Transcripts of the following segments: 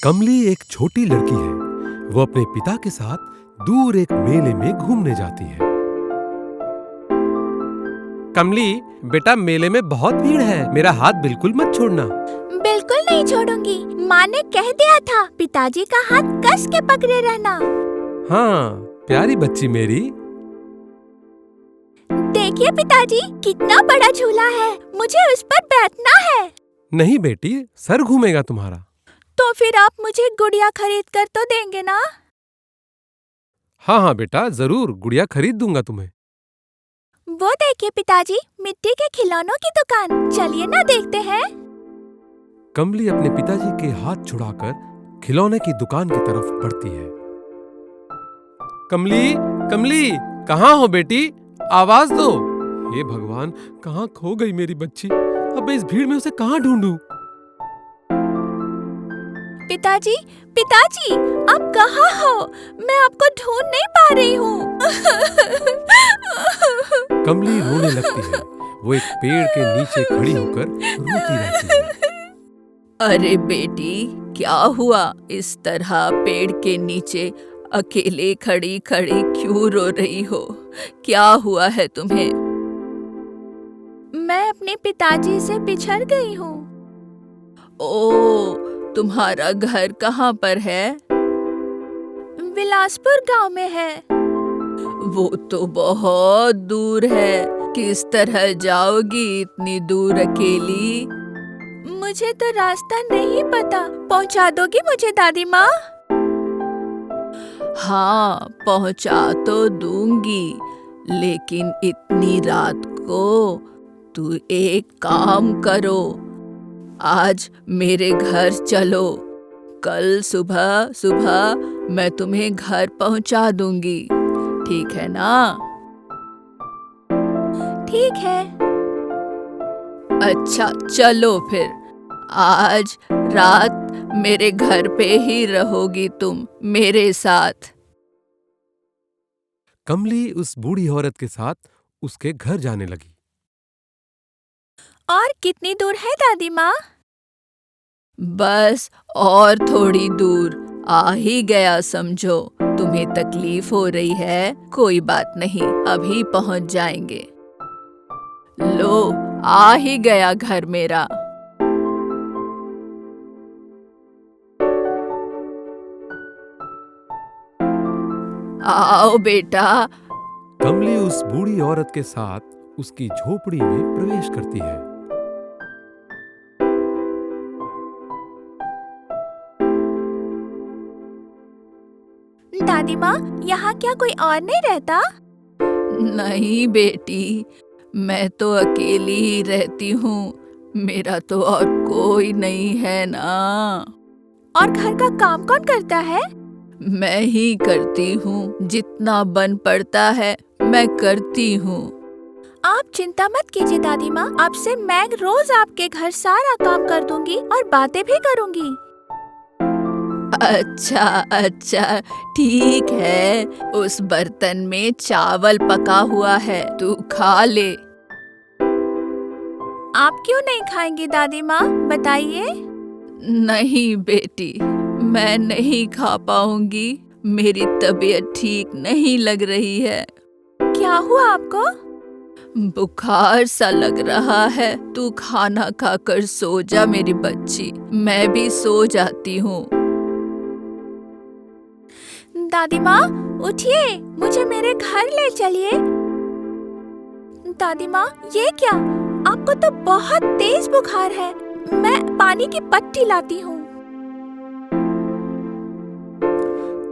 कमली एक छोटी लड़की है। वो अपने पिता के साथ दूर एक मेले में घूमने जाती है। कमली, बेटा मेले में बहुत भीड़ है, मेरा हाथ बिल्कुल मत छोड़ना। बिल्कुल नहीं छोड़ूंगी। माँ ने कह दिया था पिताजी का हाथ कस के पकड़े रहना। हाँ, प्यारी बच्ची मेरी। देखिए पिताजी, कितना बड़ा झूला है, मुझे उस पर बैठना है। नहीं बेटी, सर घूमेगा तुम्हारा। तो फिर आप मुझे गुड़िया खरीद कर तो देंगे ना? हाँ हाँ बेटा, जरूर गुड़िया खरीद दूंगा तुम्हें। वो देखिए पिताजी, मिट्टी के खिलौनों की दुकान, चलिए ना देखते हैं। कमली अपने पिताजी के हाथ छुड़ाकर खिलौने की दुकान की तरफ बढ़ती है। कमली, कमली, कहाँ हो बेटी? आवाज दो। हे भगवान, कहाँ खो गई मेरी बच्ची? अब मैं इस भीड़ में उसे कहाँ ढूंढूं? पिताजी, पिताजी, आप कहाँ हो? मैं आपको ढूंढ नहीं पा रही हूँ। कमली रोने लगती है। वो एक पेड़ के नीचे खड़ी होकर रोती रहती है। अरे बेटी, क्या हुआ? इस तरह पेड़ के नीचे अकेले खड़ी खड़ी क्यों रो रही हो? क्या हुआ है तुम्हें? मैं अपने पिताजी से बिछड़ गई हूँ। ओ, तुम्हारा घर कहाँ पर है? बिलासपुर गांव में है। वो तो बहुत दूर है। किस तरह जाओगी इतनी दूर अकेली? मुझे तो रास्ता नहीं पता, पहुंचा दोगी मुझे दादी माँ? हाँ, पहुंचा तो दूंगी, लेकिन इतनी रात को तू एक काम करो, आज मेरे घर चलो। कल सुबह सुबह मैं तुम्हें घर पहुंचा दूंगी, ठीक है ना? ठीक है। अच्छा, चलो फिर। आज रात मेरे घर पे ही रहोगी तुम मेरे साथ। कमली उस बूढ़ी औरत के साथ उसके घर जाने लगी। और कितनी दूर है दादी माँ? बस और थोड़ी दूर, आ ही गया समझो। तुम्हें तकलीफ हो रही है? कोई बात नहीं, अभी पहुंच जाएंगे। लो, आ ही गया घर मेरा। आओ बेटा। कमली उस बूढ़ी औरत के साथ उसकी झोपड़ी में प्रवेश करती है। दादी माँ, यहाँ क्या कोई और नहीं रहता? नहीं बेटी, मैं तो अकेली ही रहती हूँ। मेरा तो और कोई नहीं है ना। और घर का काम कौन करता है? मैं ही करती हूँ, जितना बन पड़ता है मैं करती हूँ। आप चिंता मत कीजिए दादी माँ, अब से मैं रोज आपके घर सारा काम कर दूंगी और बातें भी करूंगी। अच्छा अच्छा, ठीक है। उस बर्तन में चावल पका हुआ है, तू खा ले। आप क्यों नहीं खाएंगी दादी माँ, बताइए? नहीं बेटी, मैं नहीं खा पाऊंगी। मेरी तबीयत ठीक नहीं लग रही है। क्या हुआ आपको? बुखार सा लग रहा है। तू खाना खाकर सो जा मेरी बच्ची, मैं भी सो जाती हूँ। दादी माँ, उठिए, मुझे मेरे घर ले चलिए। दादी माँ, ये क्या? आपको तो बहुत तेज बुखार है। मैं पानी की पट्टी लाती हूँ।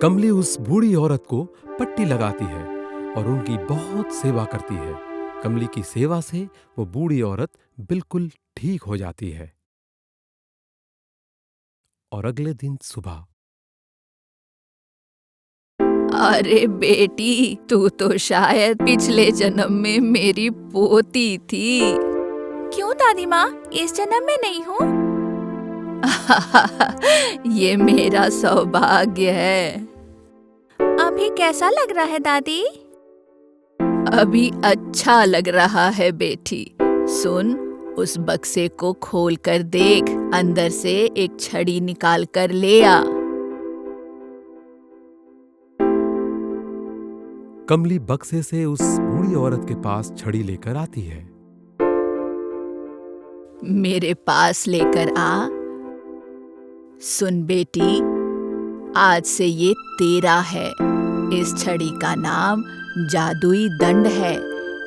कमली उस बूढ़ी औरत को पट्टी लगाती है और उनकी बहुत सेवा करती है। कमली की सेवा से वो बूढ़ी औरत बिल्कुल ठीक हो जाती है। और अगले दिन सुबह। अरे बेटी, तू तो शायद पिछले जन्म में मेरी पोती थी। क्यों दादी माँ, इस जन्म में नहीं हूँ? ये मेरा सौभाग्य है। अभी कैसा लग रहा है दादी? अभी अच्छा लग रहा है बेटी। सुन, उस बक्से को खोल कर देख, अंदर से एक छड़ी निकाल कर ले आ। कमली बक्से से उस बूढ़ी औरत के पास छड़ी लेकर आती है। मेरे पास लेकर आ। सुन बेटी, आज से ये तेरा है। इस छड़ी का नाम जादुई दंड है।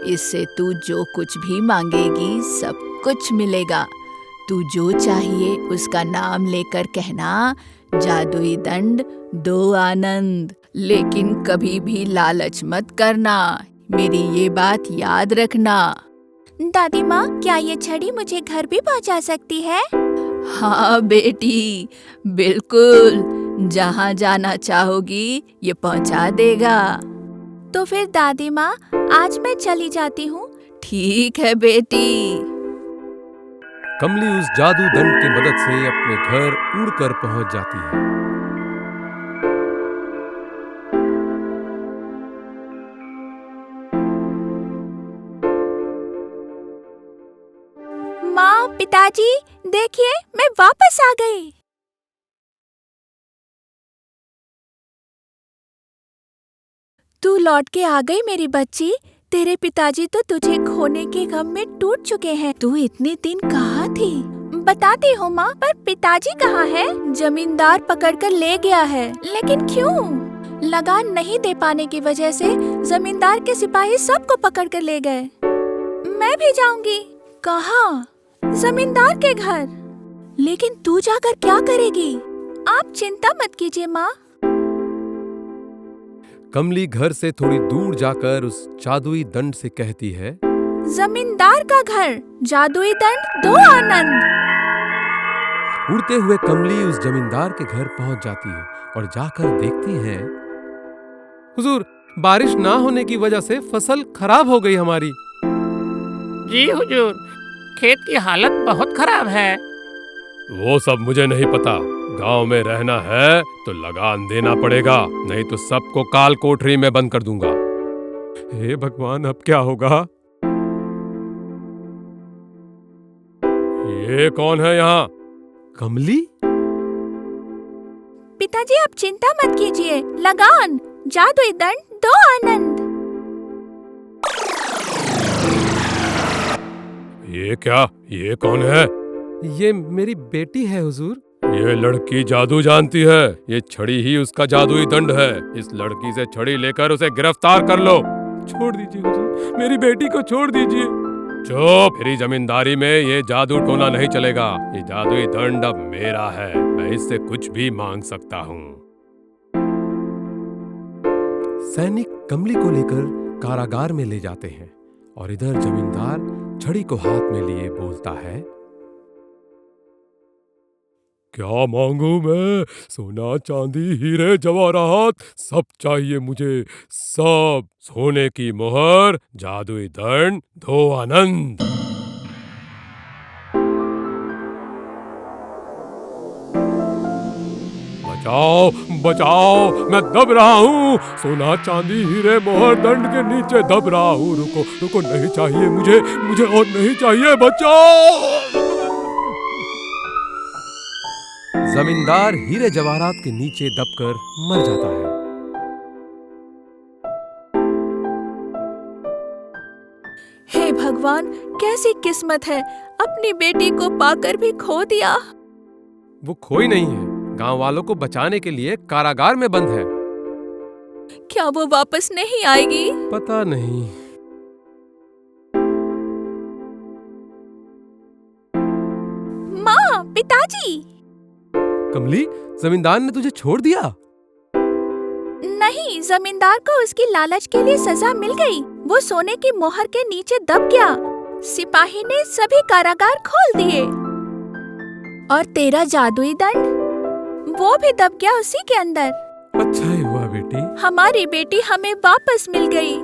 इससे तू जो कुछ भी मांगेगी सब कुछ मिलेगा। तू जो चाहिए उसका नाम लेकर कहना, जादुई दंड दो आनंद। लेकिन कभी भी लालच मत करना, मेरी ये बात याद रखना। दादी माँ, क्या ये छड़ी मुझे घर भी पहुँचा सकती है? हाँ बेटी, बिल्कुल। जहाँ जाना चाहोगी ये पहुँचा देगा। तो फिर दादी माँ, आज मैं चली जाती हूँ। ठीक है बेटी। कमली उस जादू दंड की मदद से अपने घर उड़कर पहुंच जाती है। माँ, पिताजी, देखिए मैं वापस आ गई। तू लौट के आ गई मेरी बच्ची। तेरे पिताजी तो तुझे खोने के गम में टूट चुके हैं। तू इतने दिन कहाँ थी? बताती हूँ माँ, पर पिताजी कहाँ है? जमींदार पकड़कर ले गया है। लेकिन क्यों? लगान नहीं दे पाने की वजह से जमींदार के सिपाही सबको पकड़कर ले गए। मैं भी जाऊंगी। कहाँ? जमींदार के घर। लेकिन तू जाकर क्या करेगी? आप चिंता मत कीजिए माँ। कमली घर से थोड़ी दूर जाकर उस जादुई दंड से कहती है, जमींदार का घर, जादुई दंड दो आनंद। उड़ते हुए कमली उस जमींदार के घर पहुंच जाती है और जाकर देखती है, हुजूर, बारिश ना होने की वजह से फसल खराब हो गई हमारी। जी हुजूर, खेत की हालत बहुत खराब है। वो सब मुझे नहीं पता। गांव में रहना है तो लगान देना पड़ेगा, नहीं तो सबको काल कोठरी में बंद कर दूंगा। हे भगवान, अब क्या होगा? ये कौन है यहाँ? कमली? पिताजी, आप चिंता मत कीजिए। लगान, जादुई दंड दो आनंद। ये क्या? ये कौन है? ये मेरी बेटी है हुजूर। ये लड़की जादू जानती है। ये छड़ी ही उसका जादुई दंड है। इस लड़की से छड़ी लेकर उसे गिरफ्तार कर लो। छोड़ दीजिए हुजूर, मेरी बेटी को छोड़ दीजिए। चुप! मेरी जमींदारी में ये जादू टोना नहीं चलेगा। ये जादुई दंड अब मेरा है। मैं इससे कुछ भी मांग सकता हूँ। सैनिक कमली को लेकर कारागार में ले जाते हैं और इधर जमींदार छड़ी को हाथ में लिए बोलता है, क्या मांगू मैं? सोना, चांदी, हीरे, जवाहरात सब चाहिए मुझे, सब। सोने की मोहर, जादुई दंड दो आनंद। बचाओ, बचाओ, मैं दब रहा हूँ। सोना, चांदी, हीरे, मोहर दंड के नीचे दब रहा हूँ। रुको, रुको, नहीं चाहिए मुझे, मुझे और नहीं चाहिए, बचाओ। जमींदार हीरे जवाहरात के नीचे दबकर मर जाता है। हे भगवान, कैसी किस्मत है, अपनी बेटी को पाकर भी खो दिया। वो खोई नहीं है, गांव वालों को बचाने के लिए कारागार में बंद है। क्या वो वापस नहीं आएगी? पता नहीं। माँ, पिताजी। कमली, जमींदार ने तुझे छोड़ दिया? नहीं, जमींदार को उसकी लालच के लिए सजा मिल गई। वो सोने की मोहर के नीचे दब गया। सिपाही ने सभी कारागार खोल दिए। और तेरा जादुई दंड, वो भी दब गया उसी के अंदर। अच्छा ही हुआ बेटी। हमारी बेटी हमें वापस मिल गई।